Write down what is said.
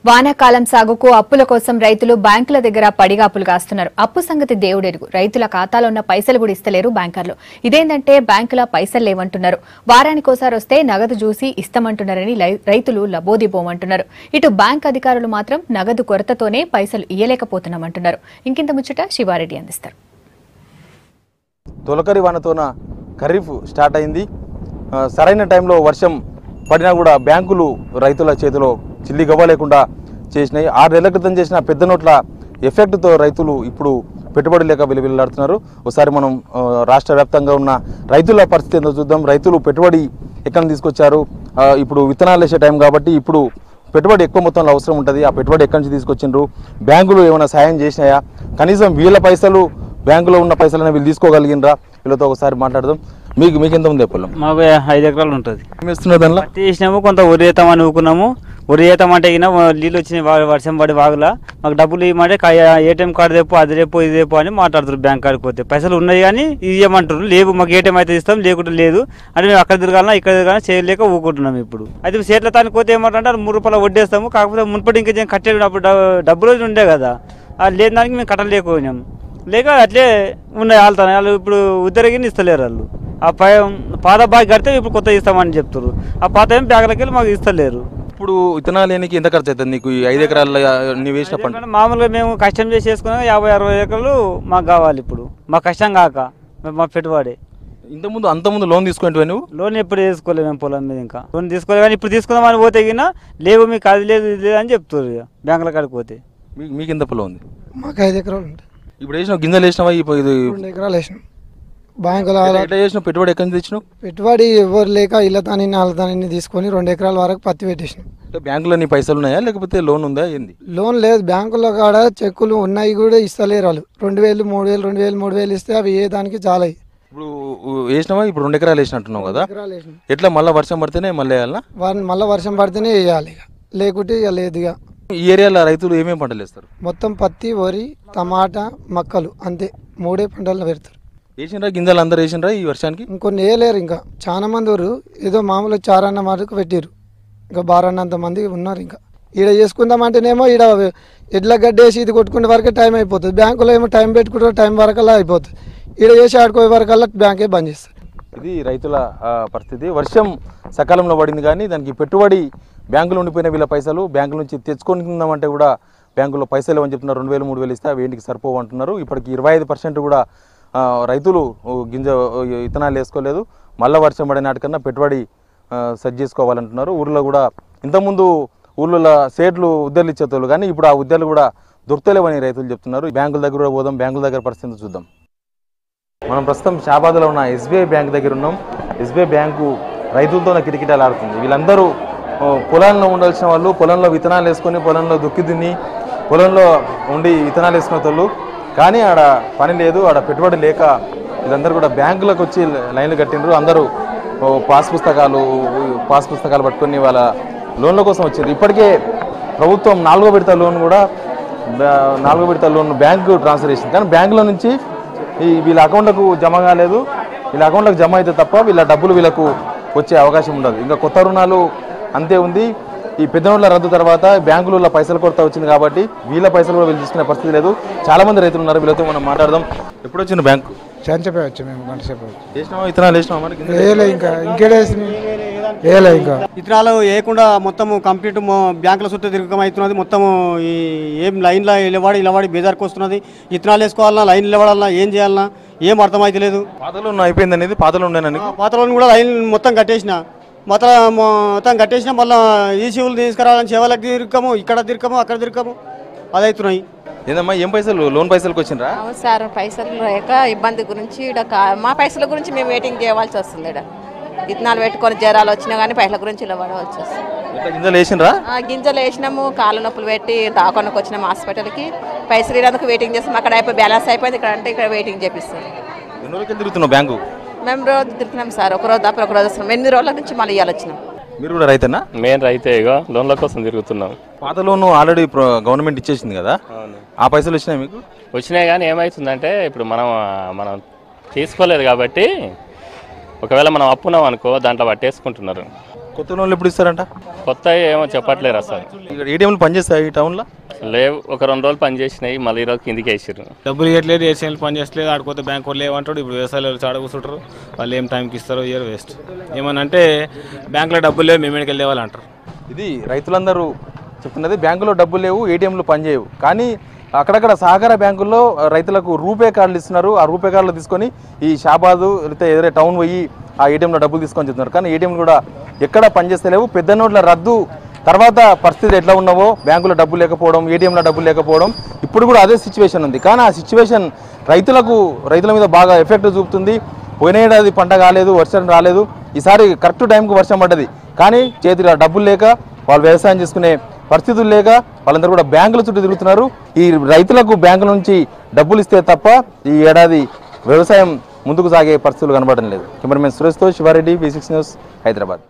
వానాకాలం సాగుకు అప్పుల కోసం రైతులు బ్యాంకుల దగ్గర పడిగాపులు కాస్తున్నారు. అప్పు సంగతి దేవుడెరుగు. రైతుల ఖాతాలో ఉన్న పైసలు కూడా ఇస్తలేరు బ్యాంకర్లు. ఇదేంటంటే బ్యాంకుల పైసలు లేవంటున్నారు. వారానికోసారి వస్తే నగదు చూసి ఇస్తామంటున్నారని రైతులు లబోదిబోమంటున్నారు. ఇటు బ్యాంక్ అధికారులు మాత్రం నగదు కొరతతోనే పైసలు ఇయ్యలేకపోతున్నామంటున్నారు. ఇంకింత ముచ్చట శివారెడ్డి అందిస్తారు. తొలకరి వానతోన ఖరీఫ్ స్టార్ట్ అయింది. సరైన టైంలో వర్షం పడినా కూడా బ్యాంకులు రైతుల చేతిలో చిల్లి గవ్వలేకుండా చేసినాయి. 6 నెలల క్రితం చేసిన పెద్ద నోట్ల ఎఫెక్ట్తో రైతులు ఇప్పుడు పెట్టుబడి లేక విలువలాడుతున్నారు. ఒకసారి మనం రాష్ట్ర వ్యాప్తంగా ఉన్న రైతుల పరిస్థితి ఏందో చూద్దాం. రైతులు పెట్టుబడి ఎక్కడ తీసుకొచ్చారు? ఇప్పుడు విత్తనాలు వేసే టైం కాబట్టి ఇప్పుడు పెట్టుబడి ఎక్కువ మొత్తంలో అవసరం ఉంటుంది. ఆ పెట్టుబడి ఎక్కడి నుంచి తీసుకొచ్చిండ్రు? బ్యాంకులు ఏమైనా సాయం చేసినాయా? కనీసం వీళ్ళ పైసలు బ్యాంకులో ఉన్న పైసలను వీళ్ళు తీసుకోగలిగినరా? వీళ్ళతో ఒకసారి మాట్లాడదాం. మీకు ఎంత ఉంది పొలం? మాకు 5 ఎకరాలు ఉంటుంది. వేస్తున్నారు దానిలో తీసినాము, కొంత వరి వేస్తామని ఊకున్నాము. వరి వేస్తామంటే అయినా నీళ్ళు వచ్చినాయి, వర్షం పడి వాగులా మాకు డబ్బులు ఇవ్వమంటే ఏటీఎం కార్డు రేపు అది రేపు ఇది రేపు అని మాట్లాడుతారు. బ్యాంక్ కాడికి పోతే పైసలు ఉన్నాయి కానీ ఇవ్వమంటారు. లేవు, మాకు ఏటీఎం అయితే ఇస్తాం, లేకుంటే లేదు అంటే మేము అక్కడ తిరగాలన్నా ఇక్కడ తిరగాలన్నా చేయలేక ఊకుంటున్నాం. ఇప్పుడు అయితే చేట్ల తానికి పోతే ఏమంటే 3 రూపాయలు వడ్డేస్తాము. కాకపోతే మున్పటి ఇంకా కట్టేటప్పుడు డబ్బులు ఉండే కదా, అది లేని దానికి మేము కట్టలేకపోయినాం. లేక అట్లే ఉన్నాయి వాళ్ళతో. వాళ్ళు ఇప్పుడు ఉద్దరిగిన ఇస్తలేరు. వాళ్ళు ఆ పాత బాగా కడితే ఇప్పుడు కొత్త ఇస్తామని చెప్తారు. ఆ పాత ఏం బ్యాగులకి వెళ్ళి మాకు ఇస్తలేరు. ఇప్పుడు విత్తనాలు లేనికి ఎంత ఖర్చు అవుతుంది నీకు? 5 ఎకరాల నువ్వు వేసిన పంట మామూలుగా మేము కష్టం చేసి వేసుకున్నా 50-60 ఎకరాలు మాకు కావాలి. ఇప్పుడు మా కష్టం కాక మా పెట్టుబడి. అంతకుముందు లోన్ తీసుకుంటే నువ్వు? లోన్ ఎప్పుడు తీసుకోలేదు మేము పొలం మీద. ఇంకా లోన్ తీసుకోలేదు కానీ ఇప్పుడు తీసుకుందామని పోతే గినా లేవు, మీకు అది లేదు ఇది లేదు అని చెప్తారు బ్యాంకుల కాడికి పోతే. మీకు ఎంత పొలం ఉంది? మాకు 5 ఎకరాలు ఉంటాయి. ఇప్పుడు వేసిన గింజలు వేసినావా? 2 ఎకరాలు వేసినాం. బ్యాంకులో చేసిన పెట్టుబడి ఎక్కడి నుంచి తెచ్చినావు? పెట్టుబడి ఎవరు లేక ఇళ్ళతాని నాలుగుతాని తీసుకొని 2 ఎకరాల వరకు పత్తి పెట్టేసినాం. బ్యాంకులో నీ పైసలు ఉన్నాయా లేకపోతే లోన్ ఉందా? ఏంది? లోన్ లేదు. బ్యాంకులో కాడ చెక్కులు ఉన్నాయి కూడా ఇస్తలేరు వాళ్ళు. 2000, 3000, 2000, 3000 ఇస్తే అవి ఏ దానికి చాలా. ఇప్పుడు వేసినావా? ఇప్పుడు 2 ఎకరాలు వేసినట్టున్నావు కదా, ఎట్లా మళ్ళీ వర్షం పడితేనే మళ్ళీ వేయాలా? మళ్ళీ వర్షం పడితేనే వేయాలి, ఇక లేకుంటే ఇక లేదు. ఇక ఈ ఏరియాలో రైతులు ఏమేమి పంటలు వేస్తారు? మొత్తం పత్తి, వరి, టమాటా, మక్కలు, అంతే 3 పంటలు పెడతారు. వేసినరా గింజలు? అందరు వేసినరా ఈ వర్షానికి? ఇంకొన్ని వేయలేరు. ఇంకా చాలా మంది ఊరు ఏదో మామూలు చారన్న మాటకు పెట్టిరు. ఇంకా బారన్నంత మంది ఉన్నారు. ఇంకా ఈడ చేసుకుందామంటేనేమో ఈడ ఎడ్ల గడ్డేసి ఇది కొట్టుకునే వరకే టైం అయిపోతుంది. బ్యాంకులో ఏమో టైం పెట్టుకుంటే టైం వరకల్లా అయిపోతుంది. ఈడ చేసి ఆడుకోే వరకల్లా బ్యాంకే బంద్ చేస్తారు. ఇది రైతుల పరిస్థితి. వర్షం సకాలంలో పడింది కానీ దానికి పెట్టుబడి బ్యాంకులో ఉండిపోయిన వీళ్ళ పైసలు బ్యాంకుల నుంచి తెచ్చుకుందామంటే కూడా బ్యాంకులో పైసలు అని చెప్తున్నారు. 2000, 3000 ఇస్తే అవి ఏంటికి సరిపోవు అంటున్నారు. ఇప్పటికి 25% కూడా రైతులు విత్తనాలు వేసుకోలేదు. మళ్ళీ వర్షం పడే నాటికన్నా పెట్టుబడి సెట్ చేసుకోవాలంటున్నారు. ఊర్లో కూడా ఇంతకుముందు ఊళ్ళో సేట్లు ఉద్దెలు ఇచ్చేతోళ్ళు కానీ ఇప్పుడు ఆ ఉద్దెలు కూడా దొరుకుతలేవని రైతులు చెప్తున్నారు. బ్యాంకుల దగ్గర కూడా పోదాం, బ్యాంకుల దగ్గర పరిస్థితి చూద్దాం. మనం ప్రస్తుతం షాబాద్లో ఉన్న SBI బ్యాంక్ దగ్గర ఉన్నాం. SBI బ్యాంకు రైతులతో కిటకిటలాడుతుంది. వీళ్ళందరూ పొలంలో ఉండాల్సిన వాళ్ళు పొలంలో విత్తనాలు వేసుకొని పొలంలో దుక్కి దున్ని పొలంలో ఉండి విత్తనాలు వేసుకునే వాళ్ళు, కానీ ఆడ పని లేదు, ఆడ పెట్టుబడి లేక వీళ్ళందరూ కూడా బ్యాంకులకు వచ్చి లైన్లు కట్టిండ్రు. అందరూ పాస్ పుస్తకాలు పట్టుకొని వాళ్ళ లోన్ల కోసం వచ్చారు. ఇప్పటికే ప్రభుత్వం 4వ విడత లోన్ కూడా 4వ విడత లోన్ బ్యాంకు ట్రాన్స్ఫర్ చేసింది. కానీ బ్యాంకులో నుంచి వీళ్ళ అకౌంట్లకు జమ కాలేదు. వీళ్ళ అకౌంట్లకు జమ అయితే తప్ప వీళ్ళ డబ్బులు వీళ్ళకు వచ్చే అవకాశం ఉండదు. ఇంకా కొత్త రుణాలు అంతే ఉంది. ఈ పెద్ద నోట్ల రద్దు తర్వాత బ్యాంకులలో పైసలు కొరత వచ్చింది కాబట్టి వీళ్ళ పైసలు కూడా వీళ్ళు తీసుకునే పరిస్థితి లేదు. చాలా మంది రైతులు ఉన్నారు, వీళ్ళతో మనం మాట్లాడదాం. ఎప్పుడు వచ్చిన బ్యాంకు? చెంచపే వచ్చి మేము గంట సేపు వేసినామా? విత్తనాలు వేసినామా? ఇంకా ఇంకేడేసి ఇంకా విత్తనాలు వేయకుండా మొత్తం కంప్లీట్ బ్యాంకుల చుట్టూ తిరగమవుతున్నది. మొత్తం ఈ ఏం లైన్లో ఇలవాడి బేజార్కి వస్తున్నది. విత్తనాలు వేసుకోవాలన్నా లైన్ నిలబడాలన్నా ఏం చేయాలన్నా ఏం అర్థమవుతలేదు. పాతలో అయిపోయింది అనేది పాతలో ఉండేనని పాతలో కూడా లైన్ మొత్తం కట్టేసిన మళ్ళీ ఈ శివులు తీసుకురావాలని చెవులకు తిరగము, ఇక్కడ తిరగము, అక్కడ తిరగము, అది అవుతున్నాయి. ఏదమ్మా ఏం పైసలు? లోన్ పైసలకు వచ్చిండ్రా? అవును సార్, పైసలు లేక ఇబ్బంది గురించి మా పైసల గురించి మేము వెయిటింగ్ చేయవలసి వస్తుంది. విత్తనాలు పెట్టుకొని జ్వరాలు వచ్చినా కానీ పైసల గురించి ఇలా పడవలసి వస్తుంది. గింజలు వేసినరా? గింజలు వేసినాము, కాళ్ళ నొప్పులు పెట్టి దాకొనకు వచ్చినాము హాస్పిటల్కి. పైసలు ఇవ్వడానికి వెయిటింగ్ చేస్తాం. అక్కడ అయిపోయి బ్యాలెన్స్ అయిపోయింది, ఇక్కడ అంటే ఇక్కడ వెయిటింగ్ చేపిస్తాం. ఎన్ని రోజులకి తిరుగుతున్నావు బ్యాంకు? మేము రోజు తిరుగుతున్నాం సార్. ఒక రోజు తప్ప ఒక రోజు వస్తున్నాం. 8 రోజుల నుంచి మళ్ళీ ఇవ్వాలి వచ్చినాం. మీరు కూడా రైతేనా? మేము రైతే, లోన్ల కోసం తిరుగుతున్నాం. పాత లోను ఆల్రెడీ గవర్నమెంట్ ఇచ్చేసింది కదా, ఆ పైసలు వచ్చినాయి మీకు? వచ్చినాయి కానీ ఏమవుతుందంటే ఇప్పుడు మనం తీసుకోలేదు కాబట్టి ఒకవేళ మనం అప్పున్నాం అనుకో దాంట్లో పట్టేసుకుంటున్నారు. కొత్త లోన్లు ఎప్పుడు ఇస్తారంట? కొత్త ఏమో చెప్పట్లేరు అసలు. ఇక్కడ ఏటీఎంలు పనిచేస్తాయి ఈ టౌన్లో? లేవు, ఒక 2 రోజులు పని చేసినాయి, మళ్ళీ ఈరోజు కిందికి వేసారు. డబ్బులు ఇవ్వట్లేదు, ఏసీఎల్ పని చేస్తలేదు, ఆడుకోతే బ్యాంక్ వాళ్ళు ఏమంటాడు. ఇప్పుడు వ్యవసాయాలు చాడ కూర్చుంటారు, వాళ్ళు ఏం టైంకి ఇస్తారో ఇయర్ వేస్ట్. ఏమన్నా అంటే బ్యాంకులో డబ్బులు లేవు, మేమేడికి వెళ్ళే వాళ్ళు అంటారు. ఇది రైతులందరూ చెప్తున్నది. బ్యాంకులో డబ్బులు లేవు, ఏటీఎంలు పనిచేయవు. కానీ అక్కడక్కడ సహకార బ్యాంకుల్లో రైతులకు రూపే కార్డులు ఇస్తున్నారు. ఆ రూపే కార్డులు తీసుకొని ఈ షాబాదు లేకపోతే ఏదైనా టౌన్ పోయి ఆ ఏటీఎంలో డబ్బులు తీసుకొని చెప్తున్నారు. కానీ ఏటీఎంలు కూడా ఎక్కడా పనిచేస్తలేవు. పెద్ద నోట్ల రద్దు తర్వాత పరిస్థితి ఎట్లా ఉన్నావో, బ్యాంకులో డబ్బులు లేకపోవడం, ఏటీఎంలో డబ్బులు లేకపోవడం, ఇప్పుడు కూడా అదే సిచ్యువేషన్ ఉంది. కానీ ఆ సిచ్యువేషన్ రైతుల మీద బాగా ఎఫెక్ట్ చూపుతుంది. పోయిన ఏడాది పంట కాలేదు, వర్షం రాలేదు. ఈసారి కరెక్ట్ టైంకి వర్షం పడ్డది. కానీ చేతిలో డబ్బులు లేక వాళ్ళు వ్యవసాయం చేసుకునే పరిస్థితులు లేక వాళ్ళందరూ కూడా బ్యాంకుల చుట్టూ తిరుగుతున్నారు. ఈ రైతులకు బ్యాంకుల నుంచి డబ్బులు ఇస్తే తప్ప ఈ ఏడాది వ్యవసాయం ముందుకు సాగే పరిస్థితులు కనబడడం లేదు. కెమెరామెన్ సురేష్తో శివారెడ్డి, V6 న్యూస్, హైదరాబాద్.